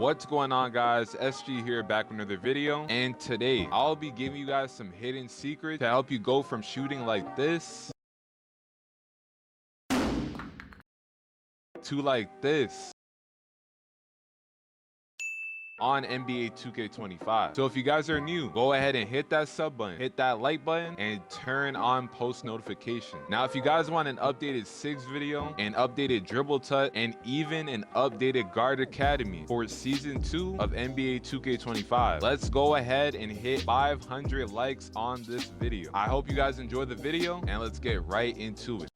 What's going on, guys? SG here, back with another video, and today I'll be giving you guys some hidden secrets to help you go from shooting like this to like this on NBA 2K25. So if you guys are new, go ahead and hit that sub button, hit that like button, and turn on post notification. Now, if you guys want an updated sigs video, an updated dribble tut, and even an updated guard academy for season 2 of NBA 2K25, let's go ahead and hit 500 likes on this video. I hope you guys enjoy the video, and let's get right into it.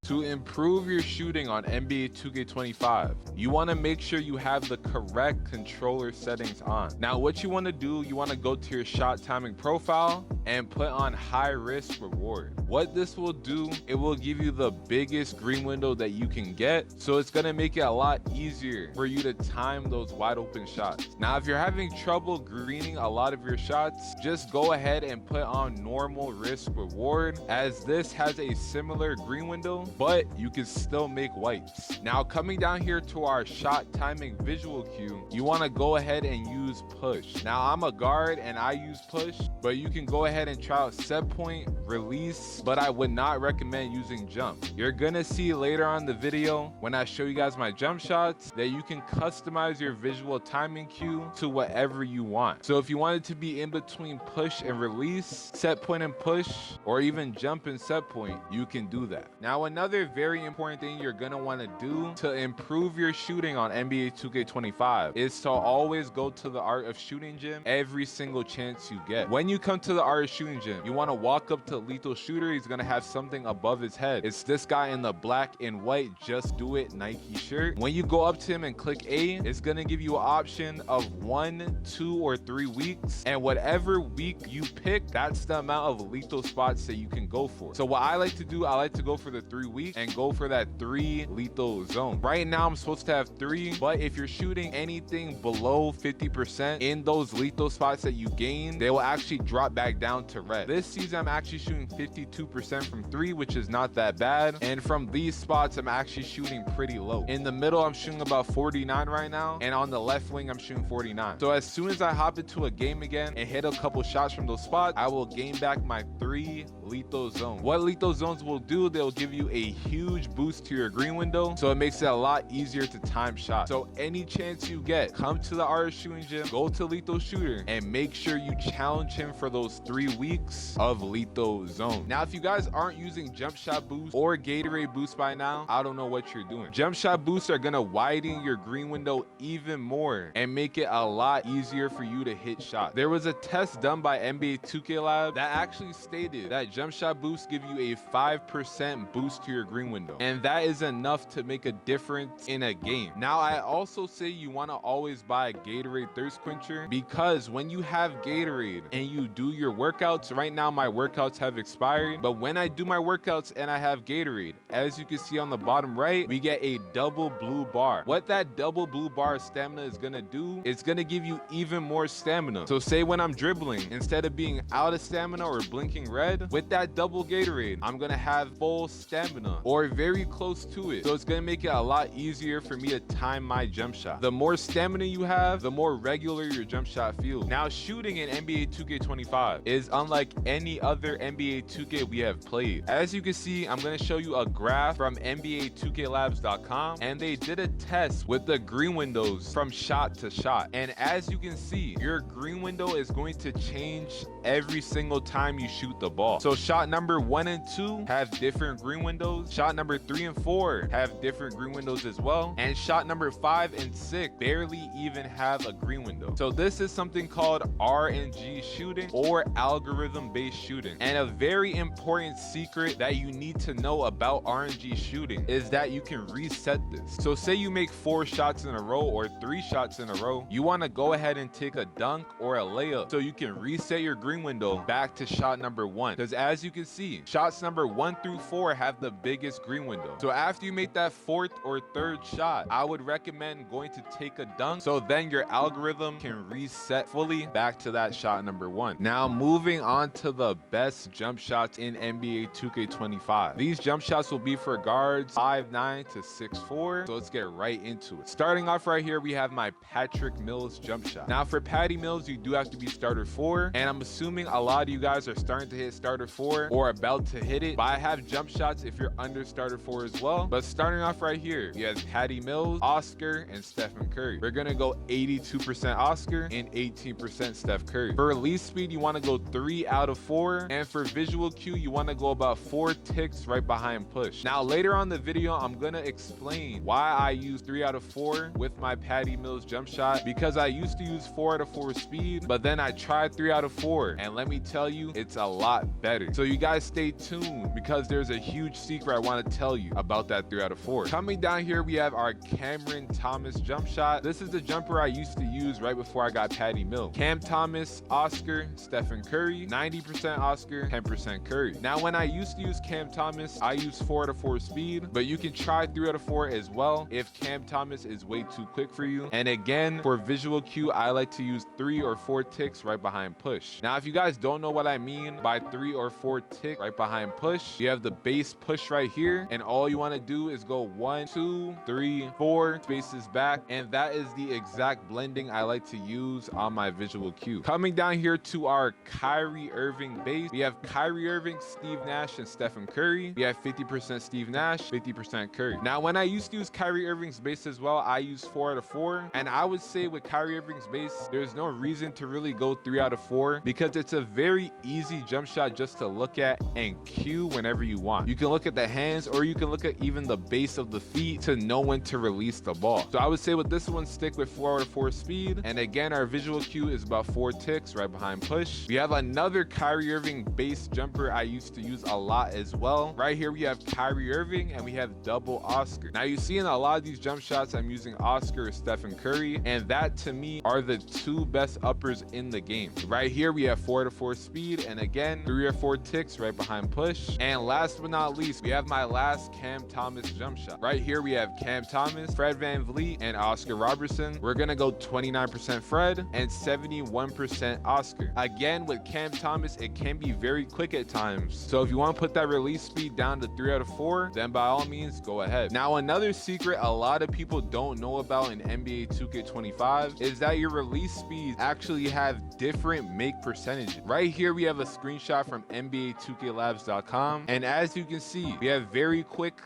To improve your shooting on NBA 2K25, you want to make sure you have the correct controller settings on. Now, what you want to do, you want to go to your shot timing profile and put on high risk reward. What this will do, it will give you the biggest green window that you can get, so it's going to make it a lot easier for you to time those wide open shots. Now, if you're having trouble greening a lot of your shots, just go ahead and put on normal risk reward, as this has a similar green window, but you can still make whites. Now, coming down here to our shot timing visual cue, you want to go ahead and use push. Now, I'm a guard and I use push, but you can go ahead and try out set point, release, but I would not recommend using jump. You're gonna see later on the video when I show you guys my jump shots that you can customize your visual timing cue to whatever you want. So if you want it to be in between push and release, set point and push, or even jump and set point, you can do that. Now, another very important thing you're gonna want to do to improve your shooting on NBA 2K25 is to always go to the art of shooting gym every single chance you get. When you come to the art of shooting gym, you want to walk up to lethal shooter. He's gonna have something above his head. It's this guy in the black and white just do it Nike shirt. When you go up to him and click A, it's gonna give you an option of 1, 2, or 3 weeks, and whatever week you pick, that's the amount of lethal spots that you can go for. So what I like to do, I like to go for the 3 weeks and go for that 3 lethal zone. Right now I'm supposed to have 3, but if you're shooting anything below 50% in those lethal spots that you gain, they will actually drop back down to red. This season I'm actually shooting 52% from 3, which is not that bad, and from these spots I'm actually shooting pretty low. In the middle I'm shooting about 49 right now, and on the left wing I'm shooting 49. So as soon as I hop into a game again and hit a couple shots from those spots, I will gain back my 3 lethal zones. What lethal zones will do, they'll give you a huge boost to your green window, so it makes it a lot easier to time shots. So any chance you get, come to the art of shooting gym, go to lethal shooter, and make sure you challenge him for those 3 weeks of lethal zone. Now, if you guys aren't using jump shot boost or Gatorade boost by now, I don't know what you're doing. Jump shot boosts are gonna widen your green window even more and make it a lot easier for you to hit shots. There was a test done by NBA 2K Lab that actually stated that jump shot boosts give you a 5% boost to your green window, and that is enough to make a difference in a game. Now, I also say you want to always buy a Gatorade thirst quencher, because when you have Gatorade and you do your workouts, right now my workouts have expired, but when I do my workouts and I have Gatorade, as you can see on the bottom right, we get a double blue bar. What that double blue bar stamina is gonna do, it's gonna give you even more stamina. So say when I'm dribbling, instead of being out of stamina or blinking red, with that double Gatorade, I'm gonna have full stamina or very close to it. So it's gonna make it a lot easier for me to time my jump shot. The more stamina you have, the more regular your jump shot feels. Now, shooting in NBA 2K25 is unlike any other NBA 2K we have played. As you can see, I'm gonna show you a graph from NBA2KLabs.com, and they did a test with the green windows from shot to shot. And as you can see, your green window is going to change every single time you shoot the ball. So shot number 1 and 2 have different green windows. Shot number 3 and 4 have different green windows as well. And shot number 5 and 6 barely even have a green window. So this is something called RNG shooting, or algorithm-based shooting. And a very important secret that you need to know about RNG shooting is that you can reset this. So say you make 4 shots in a row or 3 shots in a row, you want to go ahead and take a dunk or a layup so you can reset your green window back to shot number 1. Because as you can see, shots number 1 through 4 have the biggest green window. So after you make that 4th or 3rd shot, I would recommend going to take a dunk, so then your algorithm can reset fully back to that shot number 1. Now, moving moving on to the best jump shots in NBA 2K25. These jump shots will be for guards 5'9" to 6'4", so let's get right into it. Starting off right here, we have my Patrick Mills jump shot. Now for Patty Mills, you do have to be starter 4, and I'm assuming a lot of you guys are starting to hit starter 4 or about to hit it, but I have jump shots if you're under starter 4 as well. But starting off right here, you have Patty Mills, Oscar, and Stephen Curry. We're gonna go 82% Oscar and 18% Steph Curry. For release speed, you want to go 3 out of 4, and for visual cue, you want to go about 4 ticks right behind push. Now later on the video, I'm gonna explain why I use 3 out of 4 with my Patty Mills jump shot, because I used to use 4 out of 4 speed, but then I tried 3 out of 4, and let me tell you, it's a lot better. So you guys stay tuned, because there's a huge secret I want to tell you about that 3 out of 4. Coming down here, we have our Cameron Thomas jump shot. This is the jumper I used to use right before I got Patty Mills. Cam Thomas, Oscar, Stephen Curry, 90% Oscar, 10% Curry. Now when I used to use Cam Thomas, I use 4 out of 4 speed, but you can try 3 out of 4 as well if Cam Thomas is way too quick for you. And again, for visual cue, I like to use 3 or 4 ticks right behind push. Now if you guys don't know what I mean by 3 or 4 tick right behind push, you have the base push right here, and all you want to do is go 1, 2, 3, 4 spaces back, and that is the exact blending I like to use on my visual cue. Coming down here to our Kyrie Irving base, we have Kyrie Irving, Steve Nash, and Stephen Curry. We have 50% Steve Nash, 50% Curry. Now when I used to use Kyrie Irving's base as well, I use 4 out of 4, and I would say with Kyrie Irving's base, there's no reason to really go 3 out of 4, because it's a very easy jump shot just to look at and cue whenever you want. You can look at the hands, or you can look at even the base of the feet to know when to release the ball. So I would say with this one, stick with 4 out of 4 speed, and again, our visual cue is about 4 ticks right behind push. We have another Kyrie Irving base jumper I used to use a lot as well. Right here we have Kyrie Irving, and we have double Oscar. Now you see in a lot of these jump shots, I'm using Oscar or Stephen Curry, and that to me are the 2 best uppers in the game. Right here we have 4 out of 4 speed, and again, 3 or 4 ticks right behind push. And last but not least, we have my last Cam Thomas jump shot. Right here we have Cam Thomas, Fred VanVleet, and Oscar Robertson. We're gonna go 29% Fred and 71% Oscar. Again, with Cam Thomas, it can be very quick at times, so if you want to put that release speed down to 3 out of 4, then by all means go ahead. Now another secret a lot of people don't know about in NBA 2K25 is that your release speeds actually have different make percentages. Right here we have a screenshot from NBA2KLabs.com, and as you can see, we have very quick,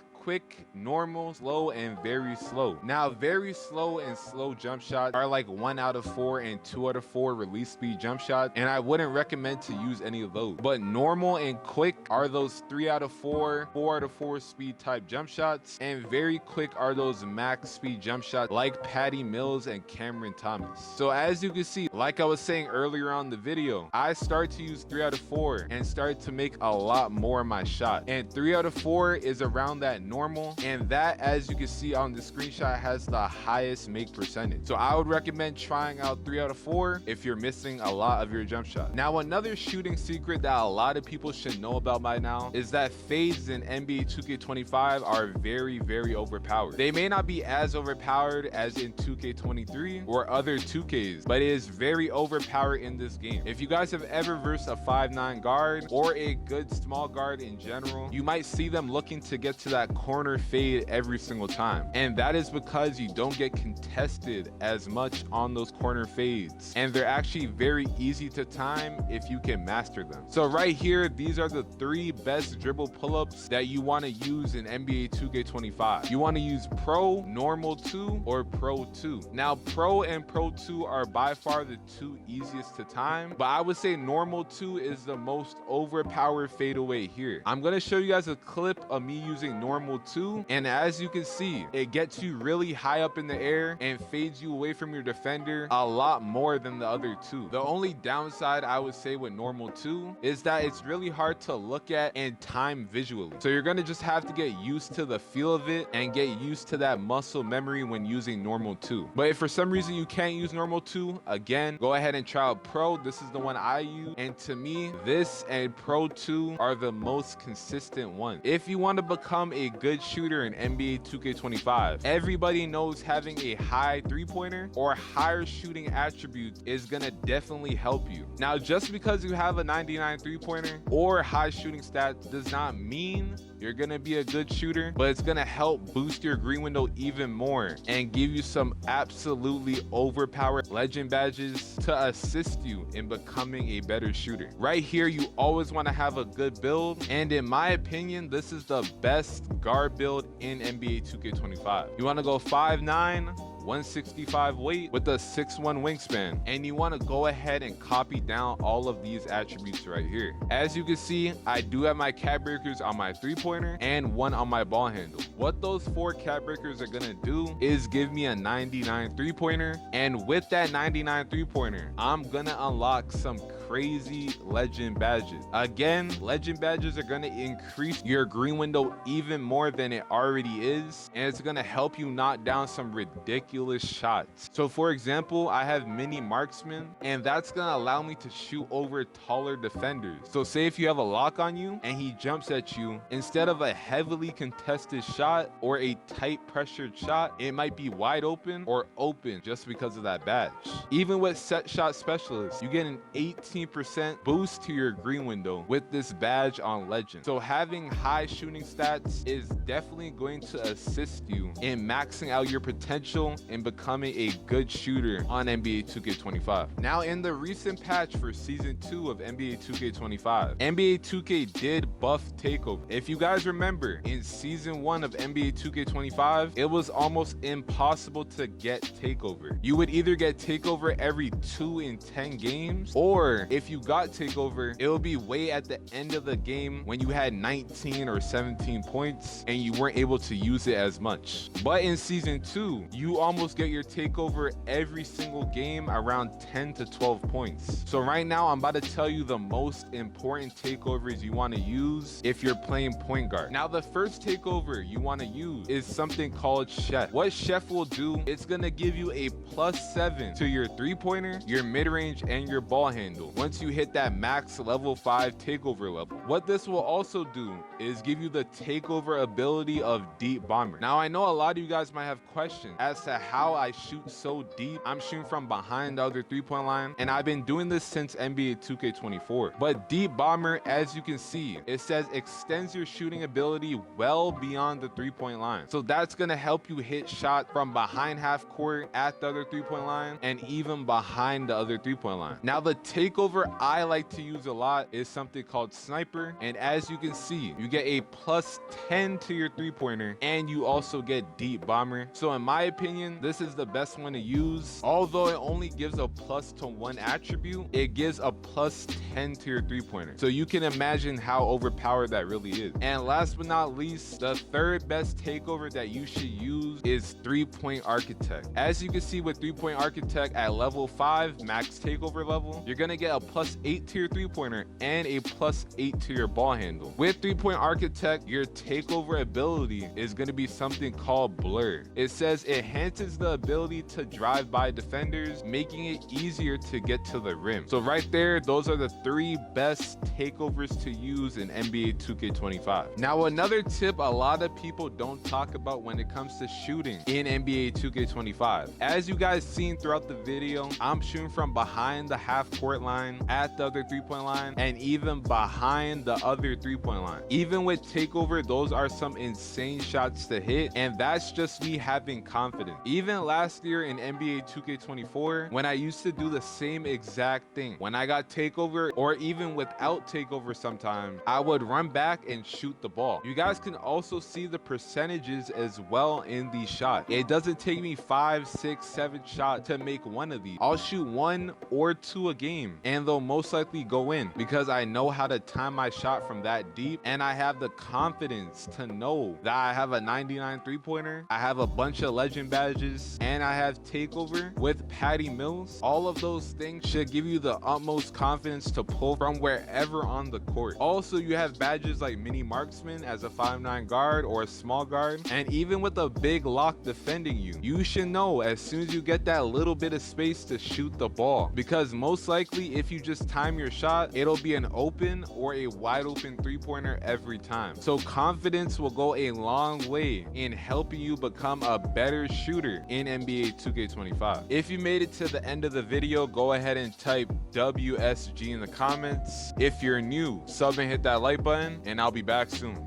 normal, slow, and very slow. Now very slow and slow jump shots are like 1 out of 4 and 2 out of 4 release speed jump shots, and I wouldn't recommend to use any of those. But normal and quick are those 3 out of 4, 4 out of 4 speed type jump shots, and very quick are those max speed jump shots like Patty Mills and Cameron Thomas. So as you can see, like I was saying earlier on the video, I start to use 3 out of 4 and start to make a lot more of my shot, and 3 out of 4 is around that normal, and that, as you can see on the screenshot, has the highest make percentage. So I would recommend trying out 3 out of 4 if you're missing a lot of your jump shot. Now another shooting secret that a lot of people should know about by now is that fades in NBA 2K25 are very overpowered. They may not be as overpowered as in 2K23 or other 2Ks, but it is very overpowered in this game. If you guys have ever versed a 5'9" guard or a good small guard in general, you might see them looking to get to that corner fade every single time, and that is because you don't get contested as much on those corner fades, and they're actually very easy to time if you can master them. So right here, these are the 3 best dribble pull-ups that you want to use in NBA 2K25. You want to use Pro, Normal 2, or Pro 2. Now Pro and Pro 2 are by far the 2 easiest to time, but I would say Normal 2 is the most overpowered fadeaway here. I'm going to show you guys a clip of me using Normal 2, and as you can see, it gets you really high up in the air and fades you away from your defender a lot more than the other 2. The only downside I would say with Normal 2 is that it's really hard to look at and time visually. So you're going to just have to get used to the feel of it and get used to that muscle memory when using Normal 2. But if for some reason you can't use Normal 2, again, go ahead and try out Pro. This is the one I use, and to me, this and Pro 2 are the most consistent ones. If you want to become a good shooter in NBA 2K25. Everybody knows having a high three-pointer or higher shooting attributes is gonna definitely help you. Now, just because you have a 99 three-pointer or high shooting stats does not mean you're gonna be a good shooter, but it's gonna help boost your green window even more and give you some absolutely overpowered legend badges to assist you in becoming a better shooter. Right here, you always want to have a good build, and in my opinion, this is the best guard build in NBA 2K25. You want to go 5'9", 165 weight with a 6'1" wingspan, and you want to go ahead and copy down all of these attributes right here. As you can see, I do have my cap breakers on my three-pointer and one on my ball handle. What those 4 cap breakers are gonna do is give me a 99 three-pointer, and with that 99 three-pointer, I'm gonna unlock some crazy legend badges. Again, legend badges are gonna increase your green window even more than it already is, and it's gonna help you knock down some ridiculous shots. So for example, I have mini marksman, and that's gonna allow me to shoot over taller defenders. So say if you have a lock on you and he jumps at you, instead of a heavily contested shot or a tight pressured shot, it might be wide open or open just because of that badge. Even with set shot specialist, you get an 18% boost to your green window with this badge on legend. So having high shooting stats is definitely going to assist you in maxing out your potential and becoming a good shooter on NBA 2K25. Now, in the recent patch for season 2 of NBA 2K25, NBA 2K did buff Takeover. If you guys remember, in season 1 of NBA 2K25, it was almost impossible to get Takeover. You would either get Takeover every 2 in 10 games, or if you got Takeover, it would be way at the end of the game when you had 19 or 17 points and you weren't able to use it as much. But in season 2, you almost get your Takeover every single game around 10 to 12 points. So right now, I'm about to tell you the most important Takeovers you want to use if you're playing point guard. Now, the first Takeover you want to use is something called Chef. What Chef will do, it's going to give you a +7 to your three-pointer, your mid-range, and your ball handle once you hit that max level 5 Takeover level. What this will also do is give you the Takeover ability of Deep Bomber. Now, I know a lot of you guys might have questions as to how I shoot so deep. I'm shooting from behind the other three-point line, and I've been doing this since NBA 2K24. But Deep Bomber, as you can see, it says extends your shooting ability well beyond the three-point line. So that's going to help you hit shots from behind half court, at the other three-point line, and even behind the other three-point line. Now, the Takeover I like to use a lot is something called Sniper, and as you can see, you get a +10 to your three-pointer, and you also get Deep Bomber. So in my opinion, this is the best one to use. Although it only gives a +1 attribute, it gives a +10 to your three-pointer. So you can imagine how overpowered that really is. And last but not least, the third best Takeover that you should use is 3-Point Architect. As you can see with 3-Point Architect at level 5 max Takeover level, you're gonna get a +8 to your three-pointer and a +8 to your ball handle. With 3-Point Architect, your Takeover ability is gonna be something called Blur. It says it enhances the ability to drive by defenders, making it easier to get to the rim. So right there, those are the 3 best Takeovers to use in NBA 2K25. Now, another tip a lot of people don't talk about when it comes to shooting in NBA 2K25. As you guys seen throughout the video, I'm shooting from behind the half court line, at the other three-point line, and even behind the other three-point line. Even with Takeover, those are some insane shots to hit, and that's just me having confidence. Even last year in NBA 2K24, when I used to do the same exact thing, when I got Takeover, or even without Takeover sometimes, I would run back and shoot the ball. You guys can also see the percentages as well in these shots. It doesn't take me 5, 6, 7 shots to make one of these. I'll shoot 1 or 2 a game, and they'll most likely go in because I know how to time my shot from that deep, and I have the confidence to know that I have a 99 three-pointer, I have a bunch of legend badges, and I have Takeover with Patty Mills. All of those things should give you the utmost confidence to pull from wherever on the court. Also, you have badges like Mini Marksman as a 5'9" guard or a small guard, and even with a big lock defending you, you should know as soon as you get that little bit of space to shoot the ball, because most likely if you just time your shot, it'll be an open or a wide open three-pointer every time. So confidence will go a long way in helping you become a better shooter in NBA 2K25. If you made it to the end of the video, go ahead and type WSG in the comments. If you're new, sub and hit that like button, and I'll be back soon.